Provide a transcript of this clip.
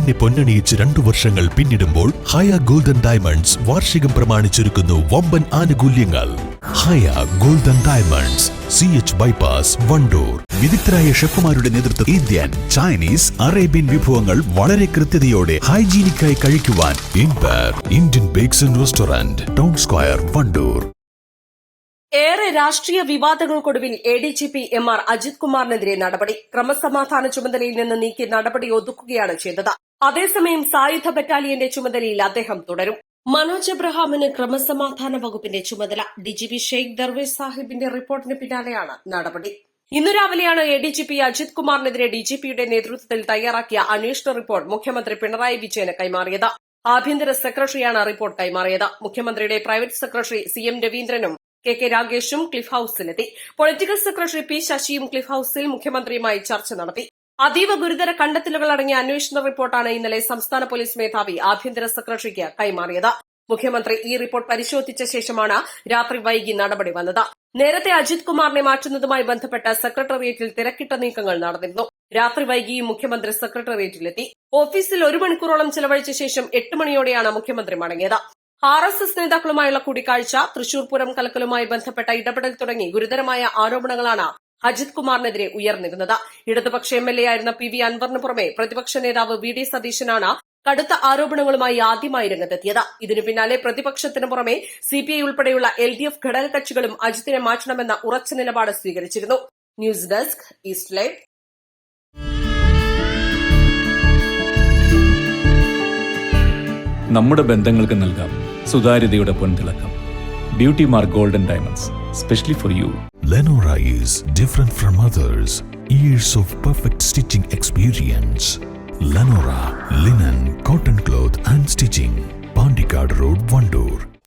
പൊന്നിനെ പൊന്നണിയിച്ച് 2 വർഷങ്ങൾ പിന്നിടുമ്പോൾ ഹയ golden diamonds വാർഷികം പ്രമാണിച്ചൊരുക്കുന്നു വമ്പൻ ആനുകൂല്യങ്ങൾ. Haya golden diamonds, CH bypass, Wandoor. വിദഗ്ധരായ ഷെഫുമാരുടെ നേതൃത്വം ഇന്ത്യൻ, ചൈനീസ്, അറേബ്യൻ വിഭവങ്ങൾ വളരെ കൃത്യതയോടെ ഹൈജീനിക്കായി കഴിക്കുവാൻ Indian bakes and restaurant, town square, Wandoor. ഏറെ രാഷ്ട്രീയ വിവാദങ്ങൾക്കൊടുവിൽ ADGP MR അജിത് കുമാറിനെതിരെ നടപടി. ക്രമസമാധാന ചുമതലയിൽ നിന്ന് നീക്കി നടപടി ഒതുക്കുകയാണ് ചെയ്തത്. അതേസമയം സായുധ ബറ്റാലിയന്റെ ചുമതലയിൽ അദ്ദേഹം തുടരും. മനോജ് എബ്രഹാമിന് ക്രമസമാധാന വകുപ്പിന്റെ ചുമതല. DGP ഷെയ്ഖ് ദർവേഷ് സാഹിബിന്റെ റിപ്പോർട്ടിന് പിന്നാലെയാണ് നടപടി. ഇന്നു രാവിലെയാണ് ADGP അജിത് കുമാറിനെതിരെ DGPയുടെ നേതൃത്വത്തിൽ തയ്യാറാക്കിയ അന്വേഷണ റിപ്പോർട്ട് മുഖ്യമന്ത്രി പിണറായി വിജയന് കൈമാറിയത്. ആഭ്യന്തര സെക്രട്ടറിയാണ് റിപ്പോർട്ട് കൈമാറിയത്. മുഖ്യമന്ത്രിയുടെ പ്രൈവറ്റ് സെക്രട്ടറി CM രവീന്ദ്രനും KK രാഗേഷും ക്ലിഫ് ഹൌസിലെത്തി. പൊളിറ്റിക്കൽ സെക്രട്ടറി P ശശിയും ക്ലിഫ് ഹൌസിൽ മുഖ്യമന്ത്രിയുമായി ചർച്ച നടത്തി. അതീവ ഗുരുതര കണ്ടെത്തലുകൾ അടങ്ങിയ അന്വേഷണ റിപ്പോർട്ടാണ് ഇന്നലെ സംസ്ഥാന പോലീസ് മേധാവി ആഭ്യന്തര സെക്രട്ടറിക്ക് കൈമാറിയത്. മുഖ്യമന്ത്രി ഈ റിപ്പോർട്ട് പരിശോധിച്ച ശേഷമാണ് രാത്രി വൈകി നടപടി വന്നത്. നേരത്തെ അജിത് കുമാറിനെ മാറ്റുന്നതുമായി ബന്ധപ്പെട്ട് സെക്രട്ടേറിയറ്റിൽ തിരക്കിട്ട നീക്കങ്ങൾ നടന്നിരുന്നു. രാത്രി വൈകിയും മുഖ്യമന്ത്രി സെക്രട്ടേറിയറ്റിലെത്തി. ഓഫീസിൽ 1 മണിക്കൂറോളം ചെലവഴിച്ച ശേഷം 8 മണിയോടെയാണ് മുഖ്യമന്ത്രി മടങ്ങിയത്. RSS നേതാക്കളുമായുള്ള കൂടിക്കാഴ്ച, തൃശൂർ പൂരം കലക്കലുമായി ബന്ധപ്പെട്ട ഇടപെടൽ തുടങ്ങി ഗുരുതരമായ ആരോപണങ്ങളാണ് അജിത് കുമാറിനെതിരെ ഉയർന്നിരുന്നത്. ഇടതുപക്ഷ MLA ആയിരുന്ന PV അൻവറിന് പുറമെ പ്രതിപക്ഷ നേതാവ് VD സതീശനാണ് കടുത്ത ആരോപണങ്ങളുമായി ആദ്യമായി രംഗത്തെത്തിയത്. ഇതിനു പിന്നാലെ പ്രതിപക്ഷത്തിന് പുറമെ CPI ഉൾപ്പെടെയുള്ള LDF ഘടകകക്ഷികളും അജിത്തിനെ മാറ്റണമെന്ന ഉറച്ച നിലപാട് സ്വീകരിച്ചിരുന്നു. News desk, east live. നമ്മുടെ ബന്ധങ്ങൾക്ക് നൽകാം സുതാര്യതയുടെ പൊൻതിളക്കം. Beauty mark golden diamonds, specially for you. Lenora is different from others. Years of perfect stitching experience. Lenora linen, cotton cloth and stitching.